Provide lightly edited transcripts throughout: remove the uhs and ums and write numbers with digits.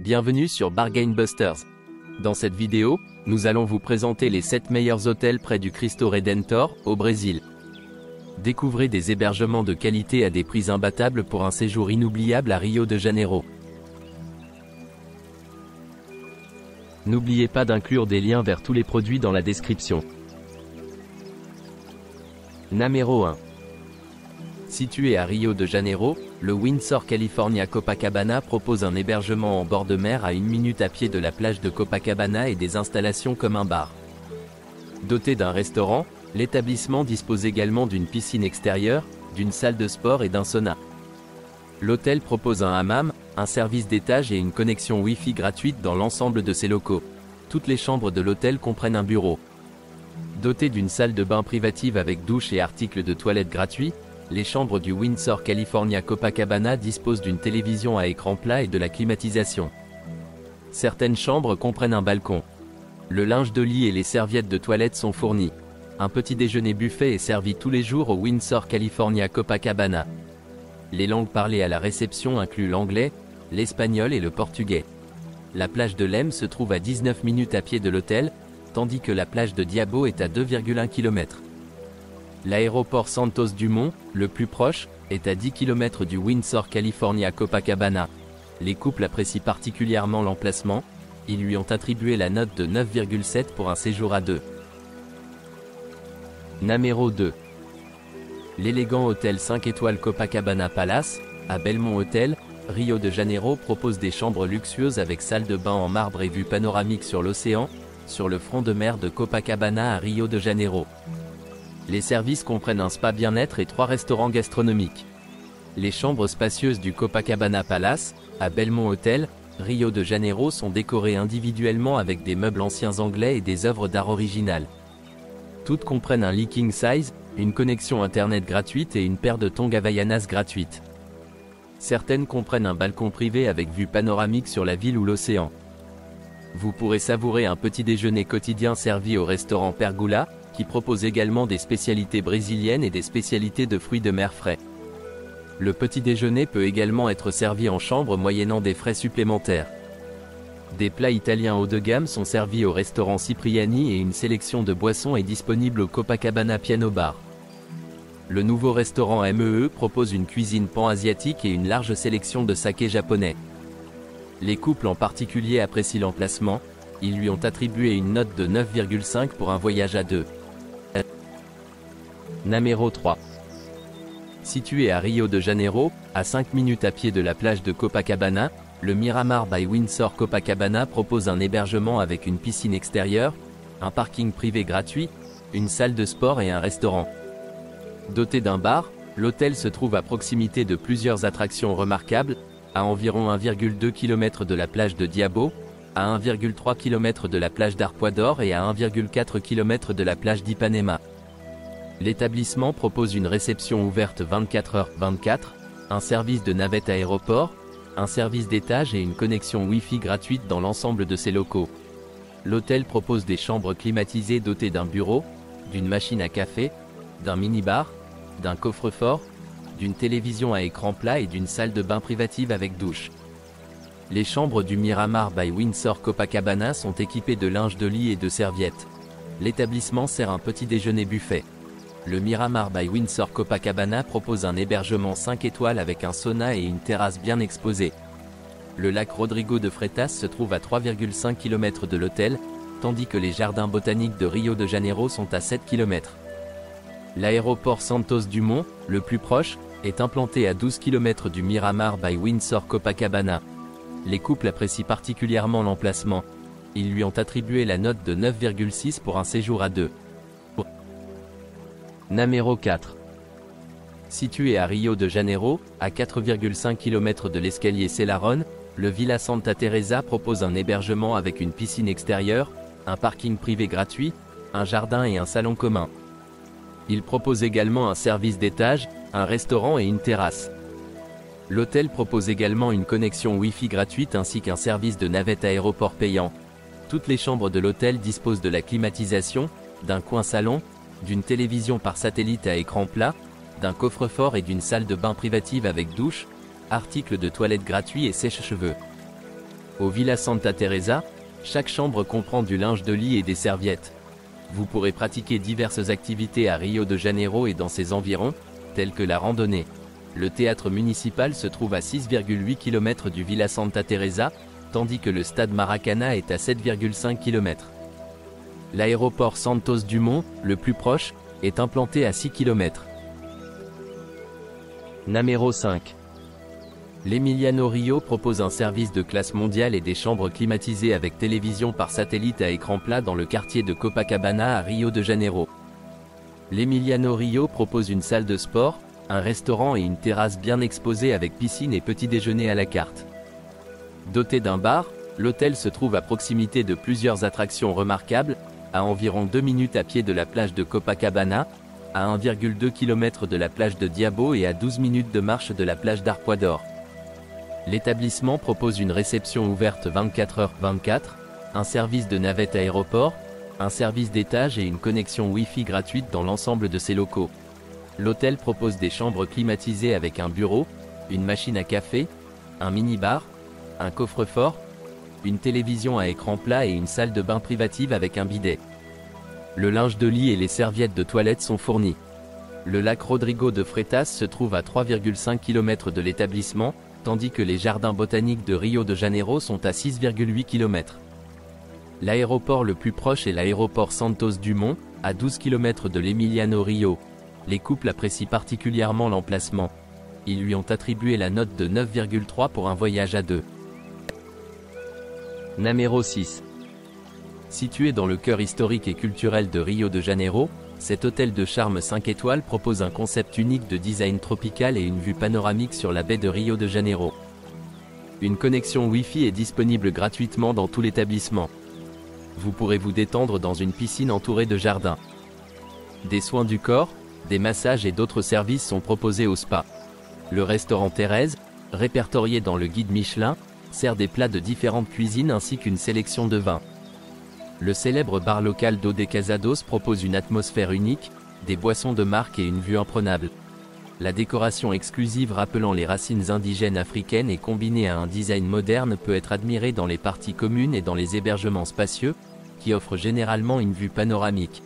Bienvenue sur Bargain Busters. Dans cette vidéo, nous allons vous présenter les 7 meilleurs hôtels près du Cristo Redentor, au Brésil. Découvrez des hébergements de qualité à des prix imbattables pour un séjour inoubliable à Rio de Janeiro. N'oubliez pas d'inclure des liens vers tous les produits dans la description. Numéro 1. Situé à Rio de Janeiro, le Windsor California Copacabana propose un hébergement en bord de mer à 1 minute à pied de la plage de Copacabana et des installations comme un bar. Doté d'un restaurant, l'établissement dispose également d'une piscine extérieure, d'une salle de sport et d'un sauna. L'hôtel propose un hammam, un service d'étage et une connexion Wi-Fi gratuite dans l'ensemble de ses locaux. Toutes les chambres de l'hôtel comprennent un bureau. Doté d'une salle de bain privative avec douche et articles de toilette gratuits, les chambres du Windsor California Copacabana disposent d'une télévision à écran plat et de la climatisation. Certaines chambres comprennent un balcon. Le linge de lit et les serviettes de toilette sont fournis. Un petit déjeuner buffet est servi tous les jours au Windsor California Copacabana. Les langues parlées à la réception incluent l'anglais, l'espagnol et le portugais. La plage de Lem se trouve à 19 minutes à pied de l'hôtel, tandis que la plage de Diabo est à 2,1 km. L'aéroport Santos Dumont, le plus proche, est à 10 km du Windsor California Copacabana. Les couples apprécient particulièrement l'emplacement, ils lui ont attribué la note de 9,7 pour un séjour à deux. Numéro 2. L'élégant hôtel 5 étoiles Copacabana Palace, à Belmont Hotel, Rio de Janeiro propose des chambres luxueuses avec salle de bain en marbre et vue panoramique sur l'océan, sur le front de mer de Copacabana à Rio de Janeiro. Les services comprennent un spa bien-être et 3 restaurants gastronomiques. Les chambres spacieuses du Copacabana Palace, à Belmont Hotel, Rio de Janeiro sont décorées individuellement avec des meubles anciens anglais et des œuvres d'art originales. Toutes comprennent un lit king size, une connexion internet gratuite et une paire de tongs Havaianas gratuites. Certaines comprennent un balcon privé avec vue panoramique sur la ville ou l'océan. Vous pourrez savourer un petit déjeuner quotidien servi au restaurant Pergola, qui propose également des spécialités brésiliennes et des spécialités de fruits de mer frais. Le petit déjeuner peut également être servi en chambre moyennant des frais supplémentaires. Des plats italiens haut de gamme sont servis au restaurant Cipriani et une sélection de boissons est disponible au Copacabana Piano Bar. Le nouveau restaurant MEE propose une cuisine pan-asiatique et une large sélection de saké japonais. Les couples en particulier apprécient l'emplacement, ils lui ont attribué une note de 9,5 pour un voyage à deux. Numéro 3. Situé à Rio de Janeiro, à 5 minutes à pied de la plage de Copacabana, le Miramar by Windsor Copacabana propose un hébergement avec une piscine extérieure, un parking privé gratuit, une salle de sport et un restaurant. Doté d'un bar, l'hôtel se trouve à proximité de plusieurs attractions remarquables, à environ 1,2 km de la plage de Diabo, à 1,3 km de la plage d'Arpoador et à 1,4 km de la plage d'Ipanema. L'établissement propose une réception ouverte 24h/24, un service de navette aéroport, un service d'étage et une connexion Wi-Fi gratuite dans l'ensemble de ses locaux. L'hôtel propose des chambres climatisées dotées d'un bureau, d'une machine à café, d'un mini-bar, d'un coffre-fort, d'une télévision à écran plat et d'une salle de bain privative avec douche. Les chambres du Miramar by Windsor Copacabana sont équipées de linge de lit et de serviettes. L'établissement sert un petit déjeuner buffet. Le Miramar by Windsor Copacabana propose un hébergement 5 étoiles avec un sauna et une terrasse bien exposée. Le lac Rodrigo de Freitas se trouve à 3,5 km de l'hôtel, tandis que les jardins botaniques de Rio de Janeiro sont à 7 km. L'aéroport Santos Dumont, le plus proche, est implanté à 12 km du Miramar by Windsor Copacabana. Les couples apprécient particulièrement l'emplacement. Ils lui ont attribué la note de 9,6 pour un séjour à deux. Numéro 4. Situé à Rio de Janeiro, à 4,5 km de l'escalier Selarón, le Villa Santa Teresa propose un hébergement avec une piscine extérieure, un parking privé gratuit, un jardin et un salon commun. Il propose également un service d'étage, un restaurant et une terrasse. L'hôtel propose également une connexion Wi-Fi gratuite ainsi qu'un service de navette aéroport payant. Toutes les chambres de l'hôtel disposent de la climatisation, d'un coin salon, d'une télévision par satellite à écran plat, d'un coffre-fort et d'une salle de bain privative avec douche, articles de toilette gratuits et sèche-cheveux. Au Villa Santa Teresa, chaque chambre comprend du linge de lit et des serviettes. Vous pourrez pratiquer diverses activités à Rio de Janeiro et dans ses environs, telles que la randonnée. Le théâtre municipal se trouve à 6,8 km du Villa Santa Teresa, tandis que le stade Maracana est à 7,5 km. L'aéroport Santos Dumont, le plus proche, est implanté à 6 km. Numéro 5. L'Emiliano Rio propose un service de classe mondiale et des chambres climatisées avec télévision par satellite à écran plat dans le quartier de Copacabana à Rio de Janeiro. L'Emiliano Rio propose une salle de sport, un restaurant et une terrasse bien exposée avec piscine et petit déjeuner à la carte. Doté d'un bar, l'hôtel se trouve à proximité de plusieurs attractions remarquables, à environ 2 minutes à pied de la plage de Copacabana, à 1,2 km de la plage de Diabo et à 12 minutes de marche de la plage d'Arpoador. L'établissement propose une réception ouverte 24h/24, un service de navette aéroport, un service d'étage et une connexion Wi-Fi gratuite dans l'ensemble de ses locaux. L'hôtel propose des chambres climatisées avec un bureau, une machine à café, un mini-bar, un coffre-fort, une télévision à écran plat et une salle de bain privative avec un bidet. Le linge de lit et les serviettes de toilette sont fournis. Le lac Rodrigo de Freitas se trouve à 3,5 km de l'établissement, tandis que les jardins botaniques de Rio de Janeiro sont à 6,8 km. L'aéroport le plus proche est l'aéroport Santos Dumont, à 12 km de l'Emiliano Rio. Les couples apprécient particulièrement l'emplacement. Ils lui ont attribué la note de 9,3 pour un voyage à deux. Numéro 6. Situé dans le cœur historique et culturel de Rio de Janeiro, cet hôtel de charme 5 étoiles propose un concept unique de design tropical et une vue panoramique sur la baie de Rio de Janeiro. Une connexion Wi-Fi est disponible gratuitement dans tout l'établissement. Vous pourrez vous détendre dans une piscine entourée de jardins. Des soins du corps, des massages et d'autres services sont proposés au spa. Le restaurant Thérèse, répertorié dans le guide Michelin, sert des plats de différentes cuisines ainsi qu'une sélection de vins. Le célèbre bar local d'O de Casados propose une atmosphère unique, des boissons de marque et une vue imprenable. La décoration exclusive rappelant les racines indigènes africaines et combinée à un design moderne peut être admirée dans les parties communes et dans les hébergements spacieux, qui offrent généralement une vue panoramique.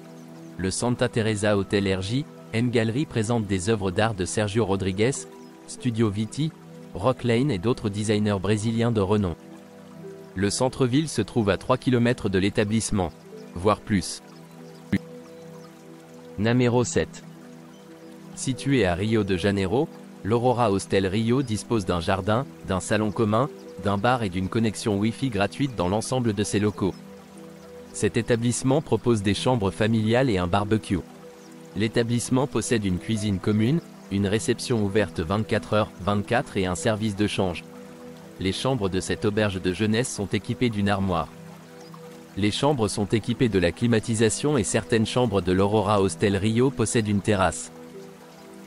Le Santa Teresa Hotel RJ, M Gallery présente des œuvres d'art de Sergio Rodrigues, Studio Viti, Rock Lane et d'autres designers brésiliens de renom. Le centre-ville se trouve à 3 km de l'établissement, voire plus. Numéro 7. Situé à Rio de Janeiro, l'Aurora Hostel Rio dispose d'un jardin, d'un salon commun, d'un bar et d'une connexion Wi-Fi gratuite dans l'ensemble de ses locaux. Cet établissement propose des chambres familiales et un barbecue. L'établissement possède une cuisine commune, une réception ouverte 24h/24 et un service de change. Les chambres de cette auberge de jeunesse sont équipées d'une armoire. Les chambres sont équipées de la climatisation et certaines chambres de l'Aurora Hostel Rio possèdent une terrasse.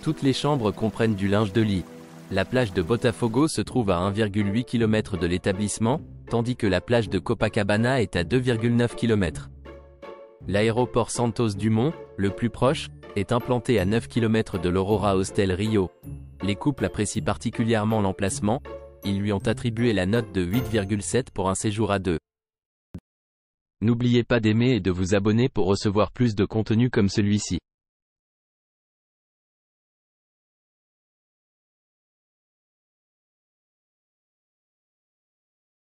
Toutes les chambres comprennent du linge de lit. La plage de Botafogo se trouve à 1,8 km de l'établissement, tandis que la plage de Copacabana est à 2,9 km. L'aéroport Santos Dumont, le plus proche, est implanté à 9 km de l'Aurora Hostel Rio. Les couples apprécient particulièrement l'emplacement. Ils lui ont attribué la note de 8,7 pour un séjour à deux. N'oubliez pas d'aimer et de vous abonner pour recevoir plus de contenu comme celui-ci.